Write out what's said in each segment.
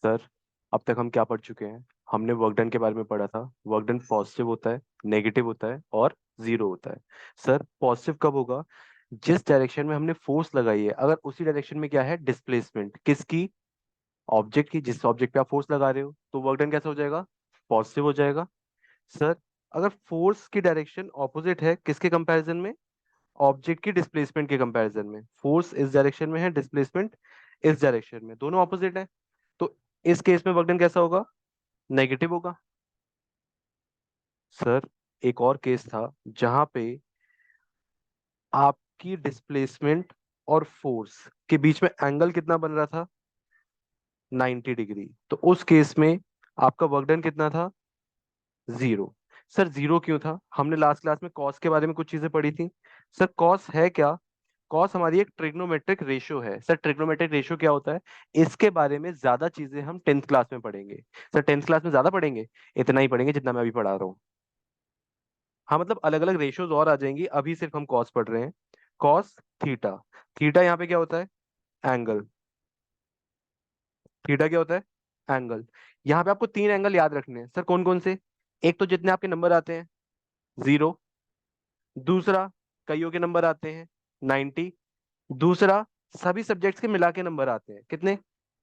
Sir, अब तक हम क्या पढ़ चुके हैं? हमने वर्क डन के बारे में पढ़ा था। वर्क डन पॉजिटिव होता है, नेगेटिव होता है और जीरो होता है। सर, पॉजिटिव कब होगा? जिस डायरेक्शन में हमने फोर्स लगाई है, अगर उसी डायरेक्शन में क्या है, डिस्प्लेसमेंट किसकी? ऑब्जेक्ट की। जिस ऑब्जेक्ट पे आप फोर्स लगा रहे हो, तो वर्क डन कैसा हो जाएगा? पॉजिटिव हो जाएगा। सर, अगर फोर्स की डायरेक्शन ऑपोजिट है, किसके कंपैरिजन में? ऑब्जेक्ट की डिस्प्लेसमेंट के कंपैरिजन में। फोर्स इस डायरेक्शन में है, डिस्प्लेसमेंट इस डायरेक्शन में, दोनों ऑपोजिट है। तो इस केस में वर्क डन कैसा होगा? नेगेटिव होगा। सर, एक और केस था जहां पे आपकी डिस्प्लेसमेंट और फोर्स के बीच में एंगल कितना बन रहा था? 90 डिग्री। तो उस केस में आपका वर्क डन कितना था? जीरो। सर, जीरो क्यों था? हमने लास्ट क्लास में कॉस के बारे में कुछ चीजें पढ़ी थी। सर, कॉस है क्या? कॉस हमारी एक ट्रिग्नोमेट्रिक रेशियो है। सर, ट्रिग्नोमेट्रिक रेशियो क्या होता है? इसके बारे में ज्यादा चीजें हम टेंथ क्लास में पढ़ेंगे। सर, टेंथ क्लास में ज्यादा पढ़ेंगे? इतना ही पढ़ेंगे जितना मैं अभी पढ़ा रहा हूँ। हाँ, मतलब अलग अलग रेशियोज और आ जाएंगी, अभी सिर्फ हम कॉस पढ़ रहे हैं। Cos theta. थीटा यहाँ पे क्या होता है? एंगल। थीटा क्या होता है? एंगल। यहाँ पे आपको तीन एंगल याद रखने हैं। सर, कौन कौन से? एक तो जितने आपके नंबर आते हैं, जीरो। दूसरा, कईयों के नंबर आते हैं, 90। दूसरा, सभी सब्जेक्ट्स के मिला के नंबर आते हैं, कितने?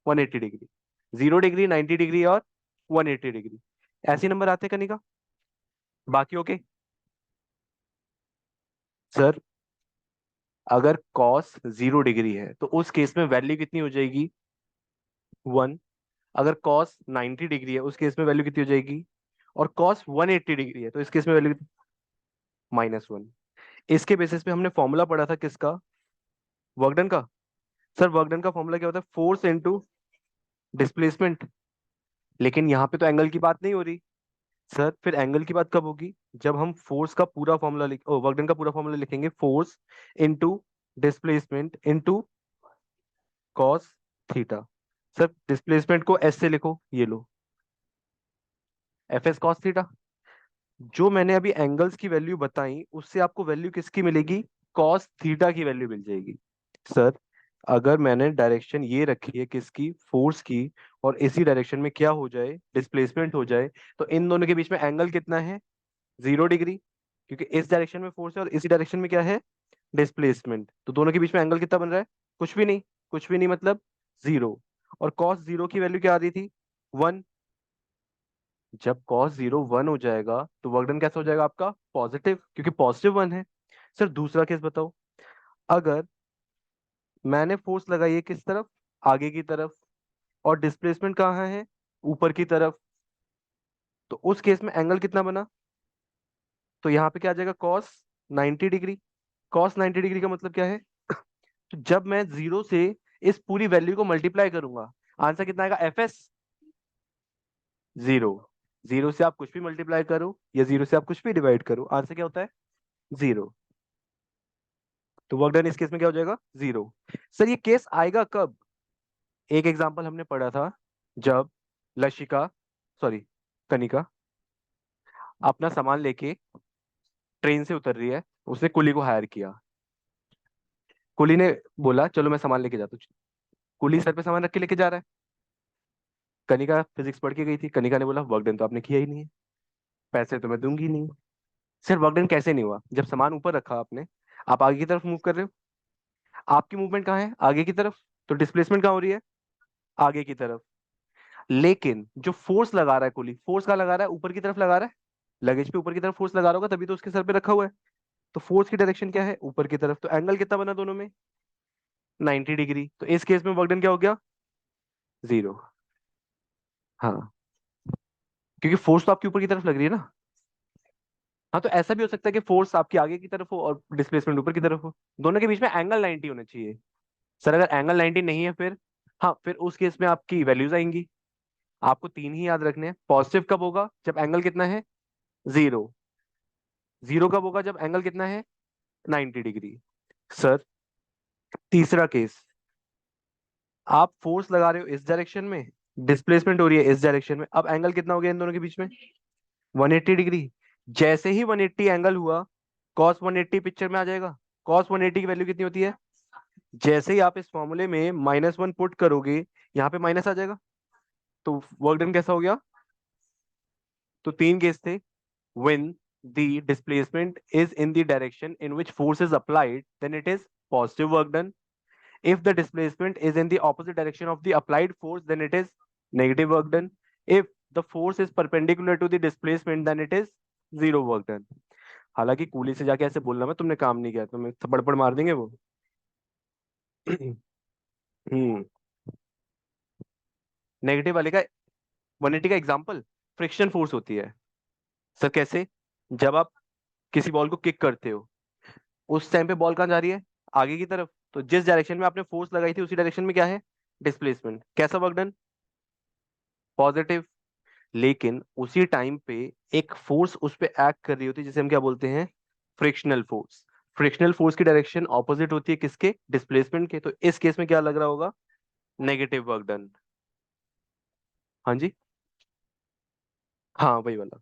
180 डिग्री। 0 डिग्री, 90 डिग्री और 180 डिग्री। ऐसे नंबर आते हैं कनिका। बाकी ओके। सर, अगर कॉस 0 डिग्री है तो उस केस में वैल्यू कितनी हो जाएगी? 1। अगर कॉस 90 डिग्री है, उस केस में वैल्यू कितनी हो जाएगी? और कॉस 180 डिग्री है, तो इस केस में वैल्यू -1। इसके बेसिस पे हमने फॉर्मूला पढ़ा था किसका? वर्कडन का। सर, वर्कडन का फॉर्मूला क्या होता है? Force into displacement. लेकिन यहाँ पे तो एंगल की बात नहीं हो रही। सर, फिर एंगल की बात कब होगी? जब हम फोर्स का पूरा फॉर्मूला वर्कडन का पूरा फॉर्मूला लिखेंगे, force into displacement into cos theta. Sir, displacement को एस से लिखो, ये लो, एफ एस कॉस थीटा। जो मैंने अभी एंगल्स की वैल्यू बताई, उससे आपको वैल्यू किसकी मिलेगी? कॉस थीटा की वैल्यू मिल जाएगी। सर, अगर मैंने डायरेक्शन ये रखी है किसकी? फोर्स की, और इसी डायरेक्शन में क्या हो जाए? डिस्प्लेसमेंट हो जाए, तो इन दोनों के बीच में एंगल कितना है? 0 डिग्री। क्योंकि इस डायरेक्शन में फोर्स है और इसी डायरेक्शन में क्या है? डिस्प्लेसमेंट। तो दोनों के बीच में एंगल कितना बन रहा है? कुछ भी नहीं। कुछ भी नहीं मतलब जीरो। और कॉस जीरो की वैल्यू क्या आ रही थी? 1। जब कॉस जीरो 1 हो जाएगा, तो वर्क डन कैसा हो जाएगा आपका? पॉजिटिव, क्योंकि पॉजिटिव 1 है। सर, दूसरा केस बताओ। अगर मैंने फोर्स लगाई है किस तरफ? आगे की तरफ। और डिस्प्लेसमेंट कहाँ है? ऊपर की तरफ। तो उस केस में एंगल कितना बना? तो यहाँ पे क्या आ जाएगा? Cos 90 degree. कॉस 90 डिग्री का मतलब क्या है? तो जब मैं जीरो से इस पूरी वैल्यू को मल्टीप्लाई करूंगा, आंसर कितना आएगा? F S zero. जीरो से आप कुछ भी मल्टीप्लाई करो या जीरो से आप कुछ भी डिवाइड करो, आंसर क्या होता है? जीरो। तो वर्क डन इस केस में क्या हो जाएगा? जीरो। सर, ये केस आएगा कब? एक एग्जांपल हमने पढ़ा था, जब लशिका, सॉरी, कनिका अपना सामान लेके ट्रेन से उतर रही है। उसने कुली को हायर किया। कुली ने बोला, चलो मैं सामान लेके जाता हूँ। कुली सर पे सामान रख के लेके जा रहा है। कनिका फिजिक्स पढ़ के गई थी। कनिका ने बोला, वर्क डन तो आपने किया ही नहीं है, पैसे तो मैं दूंगी नहीं। सिर्फ वर्क डन कैसे नहीं हुआ? जब सामान ऊपर रखा आपने, आप आगे की तरफ मूव कर रहे हो, आपकी मूवमेंट कहाँ है? आगे की तरफ। तो डिस्प्लेसमेंट कहाँ हो रही है? आगे की तरफ। लेकिन जो फोर्स लगा रहा है कुली, फोर्स कहाँ लगा रहा है? ऊपर की तरफ लगा रहा है। लगेज पे ऊपर की तरफ फोर्स लगा रहा होगा, तभी तो उसके सर पे रखा हुआ है। तो फोर्स की डायरेक्शन क्या है? ऊपर की तरफ। तो एंगल कितना बना दोनों में? 90 डिग्री। तो इस केस में वर्क डन क्या हो गया? जीरो। हाँ, क्योंकि फोर्स तो आपके ऊपर की तरफ लग रही है ना। हाँ, तो ऐसा भी हो सकता है कि फोर्स आपकी आगे की तरफ हो और डिस्प्लेसमेंट ऊपर की तरफ हो। दोनों के बीच में एंगल 90 होना चाहिए। सर, अगर एंगल 90 नहीं है, फिर हाँ, फिर उस केस में आपकी वैल्यूज आएंगी। आपको तीन ही याद रखने हैं। पॉजिटिव कब होगा? जब एंगल कितना है? जीरो। जीरो कब होगा? जब एंगल कितना है? 90 डिग्री। सर, तीसरा केस, आप फोर्स लगा रहे हो इस डायरेक्शन में, डिस्प्लेसमेंट हो रही है इस डायरेक्शन में। अब एंगल कितना हो गया इन दोनों के बीच में? 180 डिग्री। जैसे ही 180 एंगल हुआ, कॉस 180 पिक्चर में आ जाएगा। कॉस 180 की वैल्यू कितनी होती है? जैसे ही आप इस फॉर्मूले में -1 पुट करोगे, यहाँ पे माइनस आ जाएगा। तो वर्क डन कैसा हो गया? तो तीन केस थे। when the displacement is in the direction in which force is applied, then it is positive work done. If the displacement is in the opposite direction of the applied force, then it is negative work done. If the force is perpendicular to the displacement, then it is zero work done. हालांकि coolie से जाके ऐसे बोलना मैं तुमने काम नहीं किया, तुम्हें थप्पड़ पड़ मार देंगे वो। हम्म। नेगेटिव वाले का 180 का एग्जांपल फ्रिक्शन फोर्स होती है। सर कैसे? जब आप किसी बॉल को किक करते हो, उस टाइम पे बॉल कहाँ जा रही है? आगे की तरफ। तो जिस डायरेक्शन में आपने फोर्स लगाई थी उसी डायरेक्शन में क्या है? डिस्प्लेसमेंट। कैसा वर्क डन? पॉजिटिव। लेकिन उसी टाइम पे एक फोर्स उस पे एक्ट कर रही होती है जिसे हम क्या बोलते हैं? Frictional force. फ्रिक्शनल फोर्स की डायरेक्शन ऑपोजिट होती है किसके? डिस्प्लेसमेंट के। तो इस केस में क्या लग रहा होगा? Negative work done. हाँ जी। हाँ वही वाला।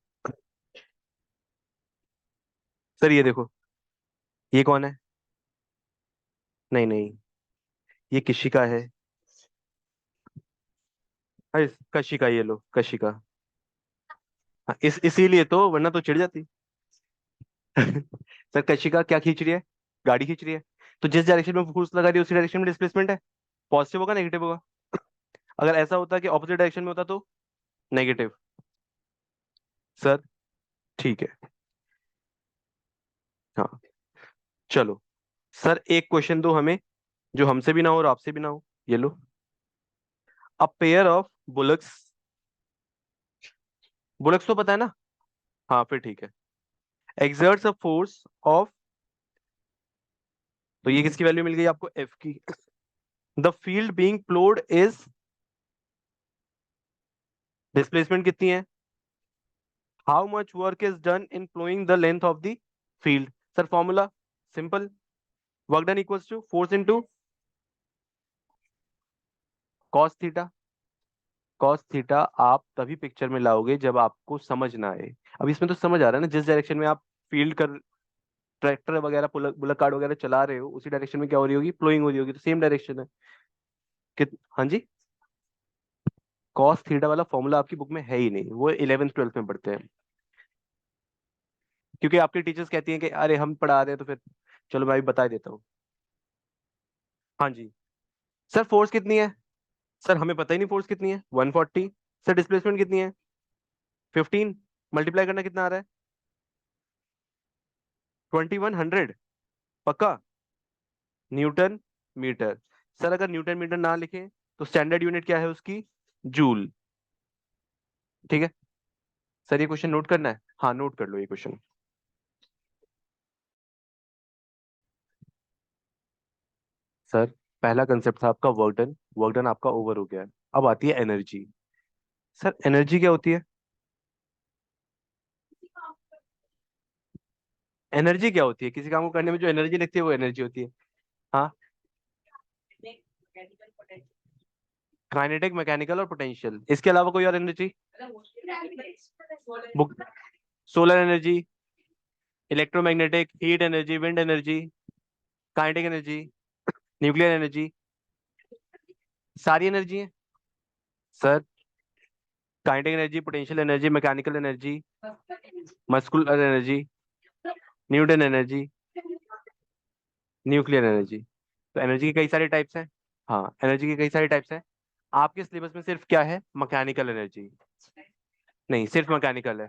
सर ये देखो, ये कौन है? नहीं नहीं, ये किसी का है। अरे कशी का, ये लो कशी का। हाँ, इसीलिए तो, वरना तो चिढ़ जाती। सर कशिका क्या खींच रही है? गाड़ी खींच रही है। तो जिस डायरेक्शन में फोर्स लगा रही है उसी डायरेक्शन में डिस्प्लेसमेंट है। पॉजिटिव होगा नेगेटिव होगा? अगर ऐसा होता कि ऑपोजिट डायरेक्शन में होता तो नेगेटिव। सर ठीक है। हाँ चलो। सर एक क्वेश्चन दो हमें, जो हमसे भी ना हो और आपसे भी ना हो। ये लो। A pair of bullocks. Bullocks तो पता है ना? हाँ फिर ठीक है। एक्सर्ट्स अ फोर्स ऑफ, तो ये किसकी वैल्यू मिल गई आपको? एफ की। The field being ploughed is, displacement कितनी है? How much work is done in ploughing the length of the field. Sir formula simple, work done equals to force into cos theta. Cos theta आप तभी picture में लाओगे जब आपको समझ ना आए। अब इसमें तो समझ आ रहा है ना, जिस डायरेक्शन में आप फील्ड कर, ट्रैक्टर वगैरह बुलक कार्ड वगैरह चला रहे हो, उसी डायरेक्शन में क्या हो रही होगी? फ्लोइंग हो रही होगी। तो सेम डायरेक्शन है। हाँ जी। कॉस थीटा वाला फॉर्मूला आपकी बुक में है ही नहीं, वो 11th 12th में पढ़ते हैं। क्योंकि आपके टीचर्स कहती हैं कि अरे हम पढ़ा रहे हैं तो फिर चलो मैं भी बता ही देता हूँ। हाँ जी। सर फोर्स कितनी है? सर हमें पता ही नहीं फोर्स कितनी है। 140। सर डिस्प्लेसमेंट कितनी है? 15। मल्टीप्लाई करना कितना आ रहा है? 2100। पक्का? Newton metre. सर अगर न्यूटन मीटर ना लिखे तो स्टैंडर्ड यूनिट क्या है उसकी? जूल। ठीक है। सर ये क्वेश्चन नोट करना है? हाँ नोट कर लो ये क्वेश्चन। सर पहला कंसेप्ट था आपका वर्क डन, वर्क डन आपका ओवर हो गया है। अब आती है एनर्जी। सर एनर्जी क्या होती है? एनर्जी क्या होती है? किसी काम को करने में जो एनर्जी लगती है वो एनर्जी होती है। हाँ। काइनेटिक, मैकेनिकल और पोटेंशियल, इसके अलावा कोई और energy? Book. Solar energy, electromagnetic, heat energy, wind energy, kinetic energy, nuclear energy, सारी एनर्जी है। Sir kinetic energy, potential energy, mechanical energy, muscular energy, Newton energy, nuclear energy. तो एनर्जी के कई सारे टाइप्स हैं। हाँ एनर्जी के कई सारे टाइप्स हैं। आपके सिलेबस में सिर्फ क्या है? Mechanical energy. नहीं सिर्फ मैकेनिकल है।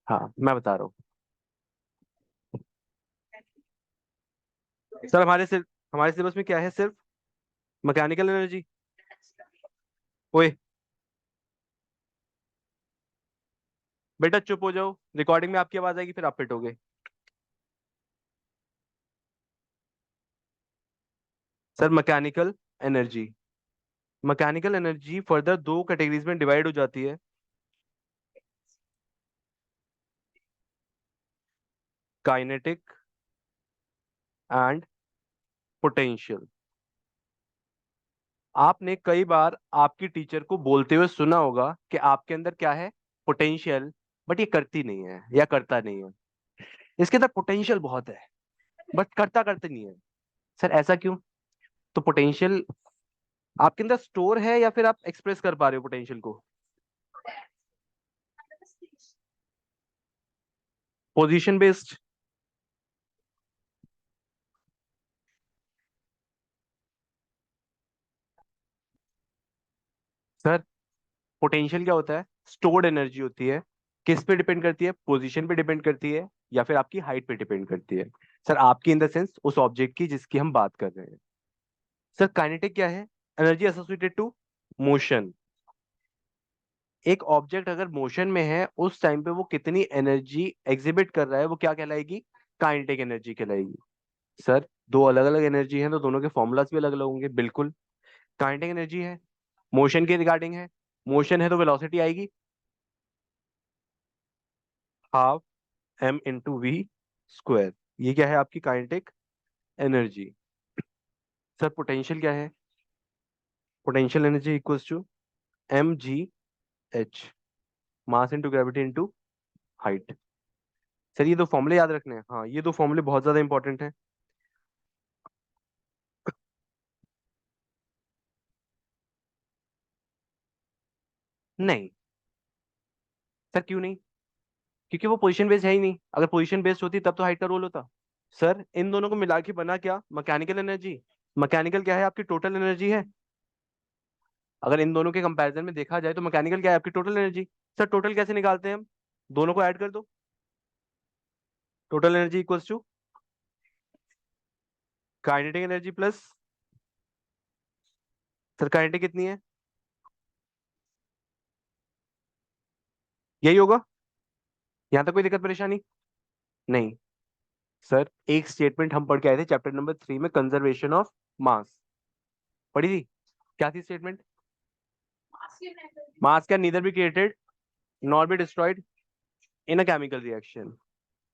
हाँ मैं बता रहा हूँ। सर हमारे सिलेबस में क्या है? सिर्फ मैकेनिकल एनर्जी। ओए बेटा चुप हो जाओ, रिकॉर्डिंग में आपकी आवाज आएगी फिर आप पिटोगे। Sir mechanical energy, mechanical energy further दो कैटेगरीज में डिवाइड हो जाती है। Kinetic and potential. आपने कई बार आपकी टीचर को बोलते हुए सुना होगा कि आपके अंदर क्या है? पोटेंशियल। बट ये करती नहीं है या करता नहीं है। इसके अंदर पोटेंशियल बहुत है बट करता करते नहीं है। सर ऐसा क्यों? तो पोटेंशियल आपके अंदर स्टोर है या फिर आप एक्सप्रेस कर पा रहे हो पोटेंशियल को? Position based. सर पोटेंशियल क्या होता है? स्टोर्ड एनर्जी होती है। किस पे डिपेंड करती है? पोजीशन पे डिपेंड करती है या फिर आपकी हाइट पे डिपेंड करती है? सर आपकी इन द सेंस उस ऑब्जेक्ट की जिसकी हम बात कर रहे हैं। सर काइनेटिक क्या है? Energy associated to motion. एक ऑब्जेक्ट अगर मोशन में है उस टाइम पे वो कितनी एनर्जी एग्जिबिट कर रहा है वो क्या कहलाएगी? काइनेटिक एनर्जी कहलाएगी। सर दो अलग अलग एनर्जी हैं तो दोनों के फॉर्मूलाज भी अलग अलग होंगे, बिल्कुल। काइनेटिक एनर्जी है, मोशन के रिगार्डिंग है। मोशन है तो वेलोसिटी आएगी half m into v square. ये क्या है? आपकी काइनेटिक एनर्जी। सर पोटेंशियल क्या है? Potential energy equals to m g h, mass into gravity into height. Sir ये दो फॉर्मूले याद रखने हैं, हाँ ये दो फॉर्मूले बहुत ज्यादा इंपॉर्टेंट हैं। नहीं। सर क्यों नहीं? क्योंकि वो पोजीशन बेस्ड है ही नहीं। अगर पोजीशन बेस्ड होती तब तो हाइट का रोल होता। सर इन दोनों को मिला के बना क्या? Mechanical energy. मैकेनिकल क्या है? आपकी टोटल एनर्जी है। अगर इन दोनों के कंपैरिजन में देखा जाए तो मैकेनिकल क्या है? आपकी टोटल एनर्जी। सर टोटल कैसे निकालते हैं हम? दोनों को ऐड कर दो। Total energy equals to kinetic energy plus. Sir kinetic कितनी है? यही होगा। यहाँ तक कोई दिक्कत परेशानी? नहीं। सर एक स्टेटमेंट हम पढ़ के आए थे चैप्टर नंबर 3 में, कंजर्वेशन ऑफ मास। पढ़ी थी? क्या थी statement? Mass can neither be created nor be destroyed in a chemical reaction.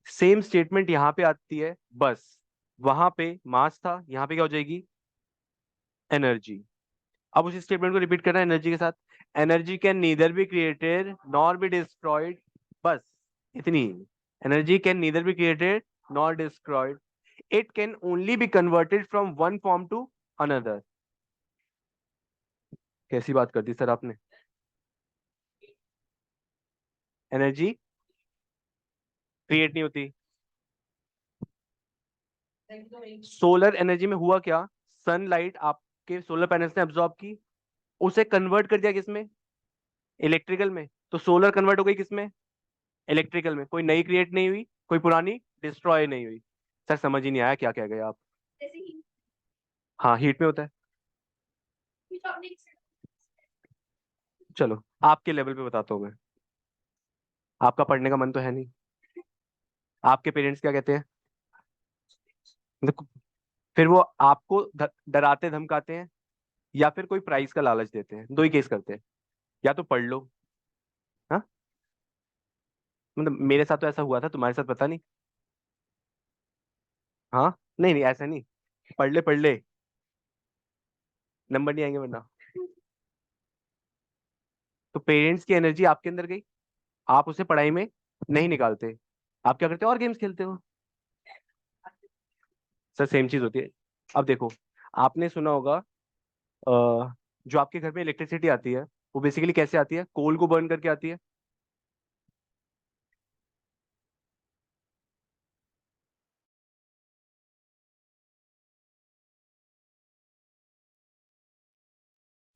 Same statement यहाँ पे आती है, बस वहां पे मास था, यहाँ पे क्या हो जाएगी? एनर्जी। अब उसी स्टेटमेंट को रिपीट करना है एनर्जी के साथ। Energy can neither be created nor be destroyed. बस इतनी। Energy can neither be created nor destroyed, it can only be converted from one form to another. कैसी बात कर दी सर आपने? एनर्जी क्रिएट नहीं होती। सोलर एनर्जी में हुआ क्या? सनलाइट आपके सोलर पैनल्स ने एब्जॉर्ब की, उसे कन्वर्ट कर दिया किसमें? इलेक्ट्रिकल में। तो सोलर कन्वर्ट हो गई किसमें? इलेक्ट्रिकल में। कोई नई क्रिएट नहीं हुई, कोई पुरानी डिस्ट्रॉय नहीं हुई। सर समझ ही नहीं आया क्या कह गए आप? हाँ हीट में होता है। चलो आपके लेवल पे बताता हूँ मैं। आपका पढ़ने का मन तो है नहीं। आपके पेरेंट्स क्या कहते हैं? देखो, फिर वो आपको डराते धमकाते हैं या फिर कोई प्राइस का लालच देते हैं, दो ही केस करते हैं। या तो पढ़ लो। हाँ, मतलब मेरे साथ तो ऐसा हुआ था, तुम्हारे साथ पता नहीं। हाँ, नहीं नहीं ऐसा नहीं। पढ़ ले पढ़ ले, नंबर नहीं आएंगे वरना। तो पेरेंट्स की एनर्जी आपके अंदर गई, आप उसे पढ़ाई में नहीं निकालते। आप क्या करते हो? और गेम्स खेलते हो। सर सेम चीज होती है। अब देखो, आपने सुना होगा जो आपके घर में इलेक्ट्रिसिटी आती है वो बेसिकली कैसे आती है? कोल को बर्न करके आती है।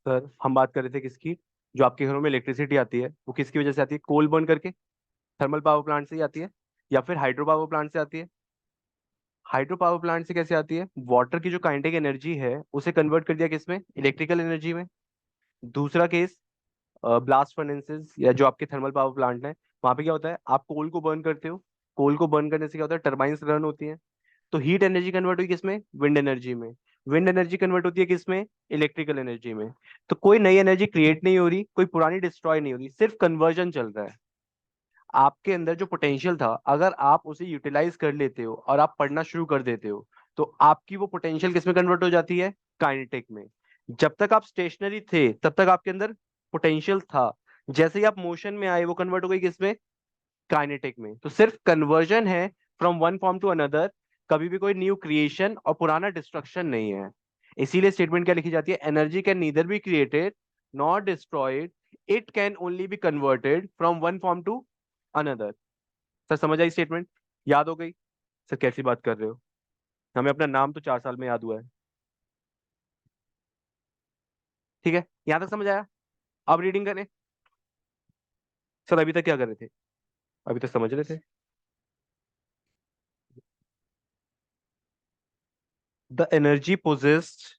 सर हम बात कर रहे थे किसकी? जो आपके घरों में इलेक्ट्रिसिटी आती है वो किसकी वजह से आती है? कोल बर्न करके। थर्मल पावर प्लांट से ही आती है या फिर हाइड्रो पावर प्लांट से आती है? हाइड्रो पावर प्लांट से कैसे आती है? वाटर की जो काइनेटिक एनर्जी है उसे कन्वर्ट कर दिया किसमें? इलेक्ट्रिकल एनर्जी में। दूसरा केस, ब्लास्ट फर्नेसेस या जो आपके थर्मल पावर प्लांट है, वहां पे क्या होता है? आप कोल को बर्न करते हो। कोल को बर्न करने से क्या होता है? टर्बाइंस रन होती हैं। तो हीट एनर्जी कन्वर्ट हुई किसमें? विंड एनर्जी में। विंड एनर्जी कन्वर्ट होती है किसमें? इलेक्ट्रिकल एनर्जी में। तो कोई नई एनर्जी क्रिएट नहीं हो रही, कोई पुरानी डिस्ट्रॉय नहीं हो रही, सिर्फ कन्वर्जन चल रहा है। आपके अंदर जो पोटेंशियल था, अगर आप उसे यूटिलाइज कर लेते हो और आप पढ़ना शुरू कर देते हो तो आपकी वो पोटेंशियल किसमें कन्वर्ट हो जाती है? काइनेटिक में। जब तक आप स्टेशनरी थे तब तक आपके अंदर पोटेंशियल था। जैसे ही आप मोशन में आए वो कन्वर्ट हो गई किसमें? काइनेटिक में। तो सिर्फ कन्वर्जन है from one form to another, कभी भी कोई न्यू क्रिएशन और पुराना डिस्ट्रक्शन नहीं है। इसीलिए स्टेटमेंट क्या लिखी जाती है, energy can neither be created not destroyed, it can only be converted from one form to another. Sir समझ आई स्टेटमेंट, याद हो गई? सर कैसी बात कर रहे हो, हमें अपना नाम तो 4 साल में याद हुआ है। ठीक है, यहां तक समझ आया? अब रीडिंग करें। सर अभी तक क्या कर रहे थे, अभी तक समझ रहे थे। The energy possessed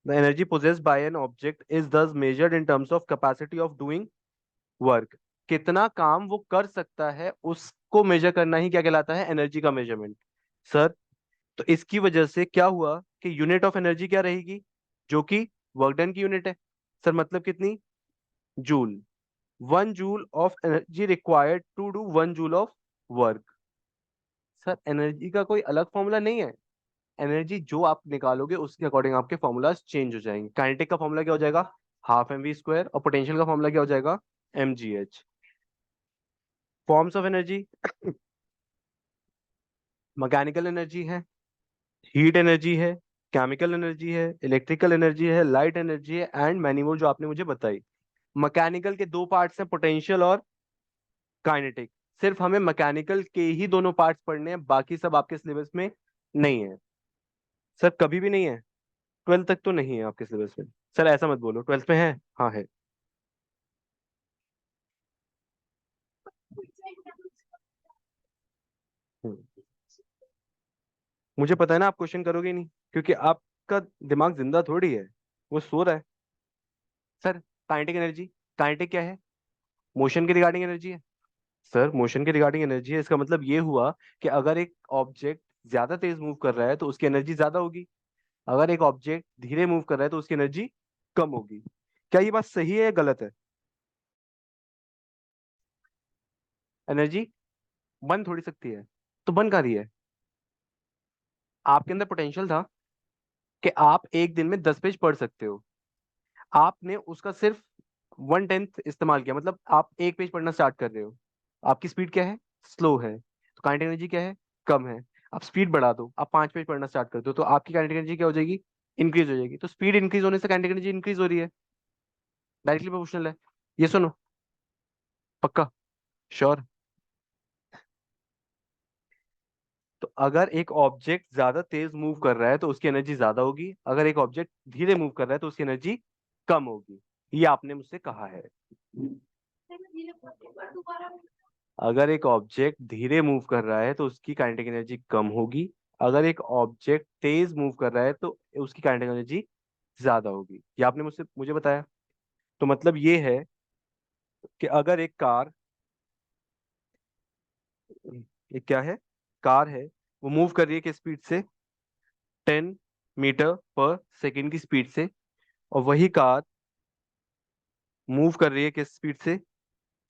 the energy possessed by an object is thus measured in terms of capacity of doing work। कितना काम वो कर सकता है उसको मेजर करना ही क्या कहलाता है, एनर्जी का मेजरमेंट। सर तो इसकी वजह से क्या हुआ कि यूनिट ऑफ एनर्जी क्या रहेगी, जो कि वर्क डन की यूनिट है। सर मतलब कितनी, joule. 1 joule of energy required to do 1 joule of work. Sir energy का कोई अलग फॉर्मूला नहीं है, एनर्जी जो आप निकालोगे उसके अकॉर्डिंग आपके फॉर्मूलाज चेंज हो जाएंगे। काइनेटिक का फॉर्मूला क्या हो जाएगा, हाफ एम वी स्क्वायर, और पोटेंशियल का फॉर्मूला क्या हो जाएगा, m g h. Forms of energy, mechanical energy है, हीट एनर्जी है, केमिकल एनर्जी है, इलेक्ट्रिकल एनर्जी है, लाइट एनर्जी है, एंड मैनी मोर जो आपने मुझे बताई। मैकेनिकल के दो पार्ट्स हैं, पोटेंशियल और काइनेटिक। सिर्फ हमें मैकेनिकल के ही दोनों पार्ट्स पढ़ने हैं, बाकी सब आपके सिलेबस में नहीं है। सर कभी भी नहीं है, 12th तक तो नहीं है आपके सिलेबस में। सर ऐसा मत बोलो, 12th में है, हाँ है। हम्म, मुझे पता है ना आप क्वेश्चन करोगे ही नहीं, क्योंकि आपका दिमाग जिंदा थोड़ी है, वो सो रहा है। सर काइनेटिक एनर्जी, काइनेटिक क्या है, मोशन के रिगार्डिंग एनर्जी है। सर मोशन के रिगार्डिंग एनर्जी है, इसका मतलब ये हुआ कि अगर एक ऑब्जेक्ट ज्यादा तेज मूव कर रहा है तो उसकी एनर्जी ज्यादा होगी, अगर एक ऑब्जेक्ट धीरे मूव कर रहा है तो उसकी एनर्जी कम होगी। क्या ये बात सही है या गलत है? एनर्जी बन थोड़ी सकती है, तो बन कहाँ रही है? आपके अंदर पोटेंशियल था कि आप एक दिन में 10 पेज पढ़ सकते हो, आपने उसका सिर्फ 1/10 इस्तेमाल किया, मतलब आप एक पेज पढ़ना स्टार्ट कर रहे हो। आपकी स्पीड क्या है, स्लो है, तो काइनेटिक एनर्जी क्या है, कम है। आप स्पीड बढ़ा दो, आप 5 पेज पढ़ना स्टार्ट कर दो, तो आपकी काइनेटिक एनर्जी क्या हो जाएगी, इंक्रीज हो जाएगी। तो स्पीड इंक्रीज होने से काइनेटिक एनर्जी इंक्रीज हो रही है, डायरेक्टली प्रोपोर्शनल है। ये सुनो, पक्का, श्योर। तो अगर एक ऑब्जेक्ट ज्यादा तेज मूव कर रहा है तो उसकी एनर्जी ज्यादा होगी, अगर एक ऑब्जेक्ट धीरे मूव कर रहा है तो उसकी एनर्जी कम होगी। ये आपने मुझसे कहा है। अगर एक ऑब्जेक्ट धीरे मूव कर रहा है तो उसकी काइनेटिक एनर्जी कम होगी, अगर एक ऑब्जेक्ट तेज मूव कर रहा है तो उसकी काइनेटिक एनर्जी ज्यादा होगी। ये आपने मुझसे मुझे बताया। तो मतलब ये है कि अगर एक कार, ये क्या है, कार है, वो मूव कर रही है किस स्पीड से, 10 मीटर पर सेकेंड की स्पीड से, और वही कार मूव कर रही है किस स्पीड से,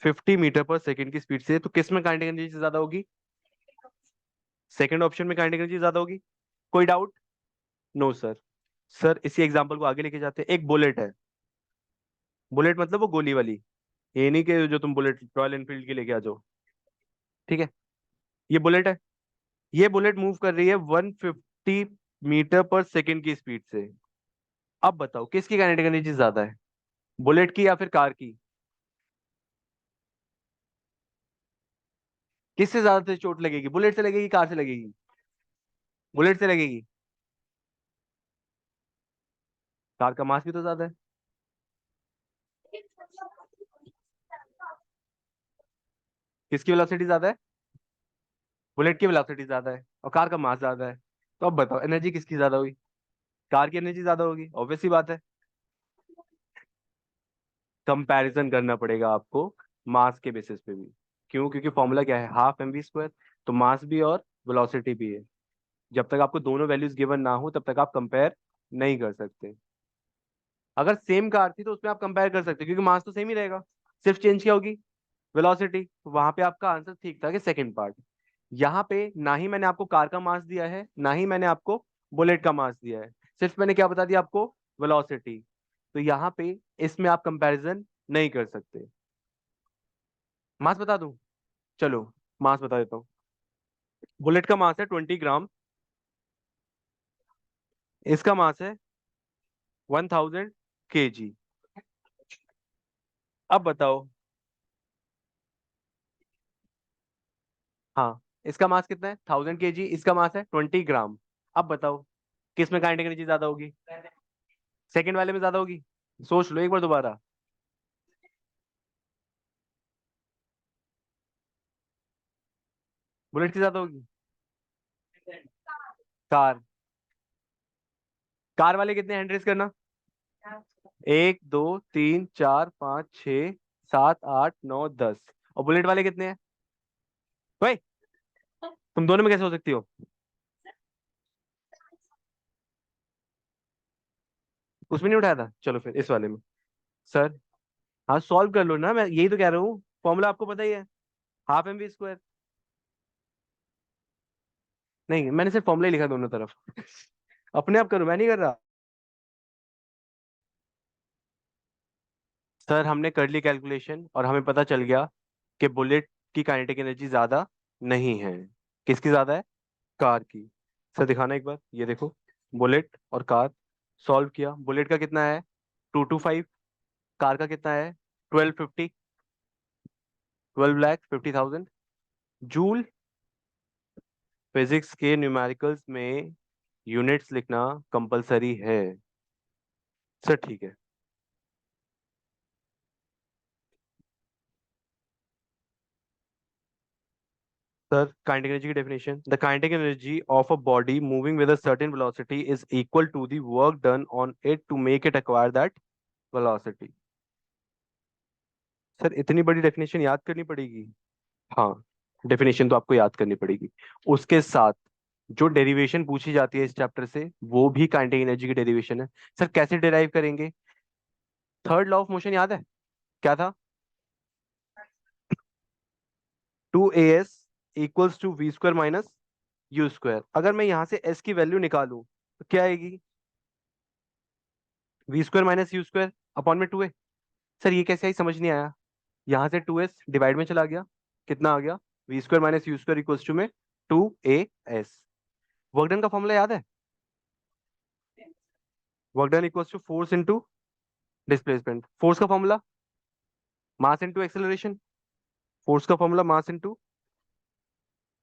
50 मीटर पर सेकेंड की स्पीड से, तो किस में काइनेटिक एनर्जी ज्यादा होगी, सेकंड ऑप्शन में काइनेटिक एनर्जी ज्यादा होगी। कोई डाउट? No sir. सर इसी एग्जांपल को आगे लेके जाते हैं, एक बुलेट है, बुलेट मतलब वो गोली वाली, ये नहीं कि जो तुम बुलेट रॉयल एनफील्ड की लेके आ जाओ। ठीक है, ये बुलेट है, ये बुलेट मूव कर रही है 150 मीटर पर सेकेंड की स्पीड से। अब बताओ किसकी काइनेटिक एनर्जी ज्यादा है, बुलेट की या फिर कार की? किससे ज्यादा तेज चोट लगेगी, बुलेट से लगेगी कार से लगेगी? बुलेट से लगेगी। कार का मास भी तो ज्यादा है। किसकी वेलोसिटी ज्यादा है, बुलेट की वेलोसिटी ज्यादा है और कार का मास ज्यादा है। तो अब बताओ एनर्जी किसकी ज्यादा हुई, कार की एनर्जी ज्यादा होगी, ऑब्वियस सी बात है। कंपैरिजन करना पड़ेगा आपको मास के बेसिस पे भी। क्यों? क्योंकि फॉर्मूला क्या है, हाफ एम वी स्क्वायर, तो मास भी और वेलोसिटी भी है। जब तक आपको दोनों वैल्यूज गिवन ना हो तब तक आप कंपेयर नहीं कर सकते। अगर सेम कार थी तो उसमें आप कंपेयर कर सकते, क्योंकि मास तो सेम ही रहेगा, सिर्फ चेंज क्या होगी, वेलोसिटी। वहां पे आपका आंसर ठीक था कि सेकंड पार्ट। यहाँ पे ना ही मैंने आपको कार का मास दिया है, ना ही मैंने आपको बुलेट का मास दिया है, सिर्फ मैंने क्या बता दिया आपको, वेलोसिटी। तो यहाँ पे इसमें आप कंपैरिजन नहीं कर सकते। मास बता दूं, चलो मास बता देता हूँ। बुलेट का मास है 20 ग्राम, इसका मास है 1000 kg। अब बताओ। हाँ, इसका मास कितना है 1000 kg, इसका मास है 20 ग्राम। अब बताओ किस में काइनेटिक एनर्जी ज्यादा होगी? सेकंड वाले में ज्यादा होगी। सोच लो एक बार दोबारा। बुलेट की ज्यादा होगी। कार। कार वाले कितने हैंड रेस करना? 1 2 3 4 5 6 7 8 9 10। और बुलेट वाले कितने हैं? भाई, तुम दोनों में कैसे हो सकती हो? उसमें नहीं उठाया था, चलो फिर इस वाले में। सर, हाँ सॉल्व कर लो ना, मैं यही तो कह रहा हूँ, फॉर्मूला आपको पता ही है। Half m v square. नहीं, मैंने सिर्फ फॉर्मूला ही लिखा दोनों तरफ। अपने आप करो, मैं नहीं कर रहा। सर, हमने कर ली कैलकुलेशन और हमें पता चल गया कि बुलेट की काइनेटिक एनर्जी ज्यादा नहीं है। किसकी ज्यादा है? कार की। सर दिखाना एक बार, ये देखो। बुलेट और कार। सॉल्व किया, बुलेट का कितना है 225। कार का कितना है 1250। 12,50,000 जूल। फिजिक्स के न्यूमेरिकल्स में यूनिट्स लिखना कंपलसरी है। सर ठीक है। सर, काइनेटिक एनर्जी की definition: the kinetic energy of a body moving with a certain velocity is equal to the work done on it to make it acquire that velocity. Sir, इतनी बड़ी definition याद करनी पड़ेगी? हाँ, definition तो आपको याद करनी पड़ेगी। उसके साथ जो डेरिवेशन पूछी जाती है इस चैप्टर से, वो भी काइनेटिक एनर्जी की डेरिवेशन है। सर कैसे डिराइव करेंगे? थर्ड लॉ ऑफ मोशन याद है? क्या था? 2as equals to v square minus u square. अगर मैं यहां से s की वैल्यू निकालूं तो क्या आएगी? V square minus u square upon में 2a। सर ये कैसे आई, समझ नहीं आया। यहां से 2s डिवाइड में चला गया, कितना आ गया? V square minus u square equals to में 2as। वर्क डन का फॉर्मूला याद है? Work done equals to force into displacement. Force का formula mass into acceleration. Force का फॉर्मूला मास इंटू।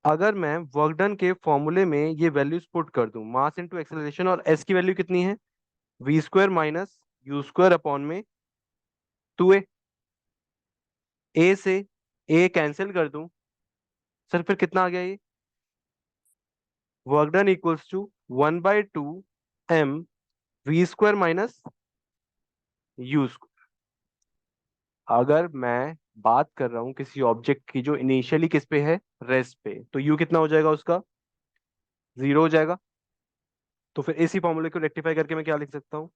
अगर मैं वर्क डन के फॉर्मूले में ये वैल्यूज पुट कर दूं, मास इंटू एक्सेलरेशन, और एस की वैल्यू कितनी है? V square minus u square upon में 2a। ए से ए कैंसिल कर दूं, सर फिर कितना आ गया ये? Work done equals to 1/2 m v square minus u. अगर मैं बात कर रहा हूं किसी ऑब्जेक्ट की जो इनिशियली किस पे है, रेस्ट पे, तो यू कितना हो जाएगा उसका? 0 हो जाएगा। तो फिर इसी फॉर्मूले को रेक्टिफाई करके मैं क्या लिख सकता हूँ?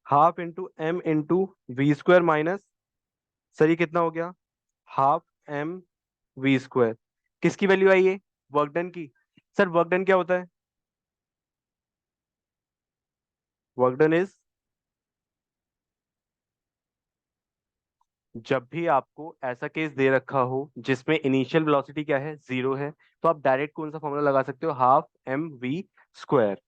Half into m into v square minus, sir ये कितना हो गया? Half m v square. किसकी वैल्यू आई है? वर्क डन की। सर वर्क डन क्या होता है? वर्क डन इज, जब भी आपको ऐसा केस दे रखा हो जिसमें इनिशियल वेलोसिटी क्या है, 0 है, तो आप डायरेक्ट कौन सा फॉर्मूला लगा सकते हो? Half m v square.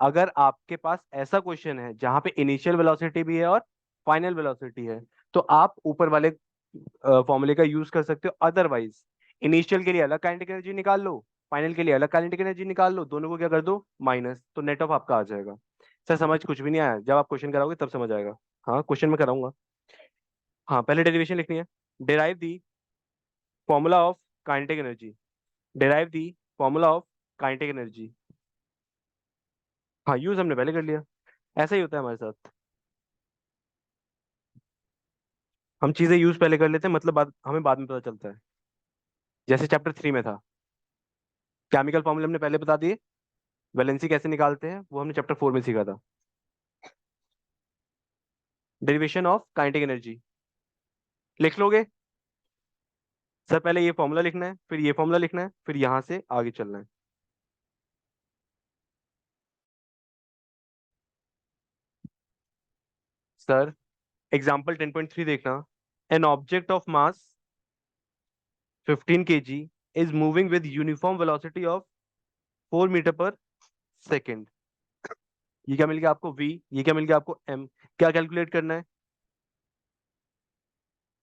अगर आपके पास ऐसा क्वेश्चन है जहां पे इनिशियल वेलोसिटी भी है और फाइनल वेलोसिटी है, तो आप ऊपर वाले फॉर्मूले का यूज कर सकते हो। अदरवाइज इनिशियल के लिए अलग काइनेटिक एनर्जी निकाल लो, फाइनल के लिए अलग काइनेटिक एनर्जी निकाल लो, दोनों को क्या कर दो माइनस, तो नेट ऑफ आपका आ जाएगा। सर समझ कुछ भी नहीं आया? जब आप क्वेश्चन कराओगे तब समझ आएगा। हाँ, क्वेश्चन में कराऊंगा। हाँ, पहले डेरिवेशन लिखनी है। Derive the formula of kinetic energy. Derive the formula of kinetic energy. हाँ, यूज हमने पहले कर लिया। ऐसा ही होता है हमारे साथ। हम चीजें यूज पहले कर लेते हैं, मतलब हमें बाद में पता चलता है। जैसे चैप्टर 3 में था, केमिकल फॉर्मूले हमने पहले बता दिए। वैलेंसी कैसे निकालते हैं वो हमने चैप्टर 4 में सीखा था। डेरिवेशन ऑफ काइनेटिक एनर्जी लिख लोगे? सर पहले ये फॉर्मूला लिखना है, फिर ये फॉर्मूला लिखना है, फिर यहां से आगे चलना है। सर एग्जाम्पल 10.3 देखना। An object of mass 15 kg is moving with uniform velocity of 4 metre per second. ये क्या मिल गया आपको v, ये क्या मिल गया आपको m। क्या कैलकुलेट करना है?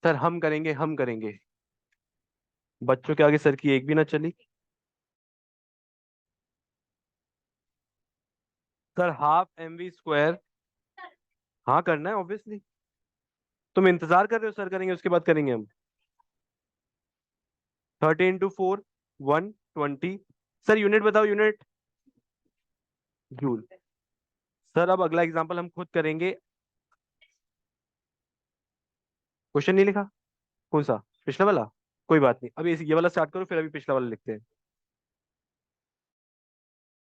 सर हम करेंगे। बच्चों के आगे सर की एक भी ना चली। Sir half m v square. हाँ करना है ऑब्वियसली। तुम इंतजार कर रहे हो सर करेंगे उसके बाद करेंगे हम। 30 × 4, 120। सर यूनिट बताओ, यूनिट। जूल। सर अब अगला एग्जांपल हम खुद करेंगे। क्वेश्चन नहीं लिखा? कौन सा? पिछला वाला? कोई बात नहीं, अभी ये वाला स्टार्ट करो, फिर अभी पिछला वाला लिखते हैं।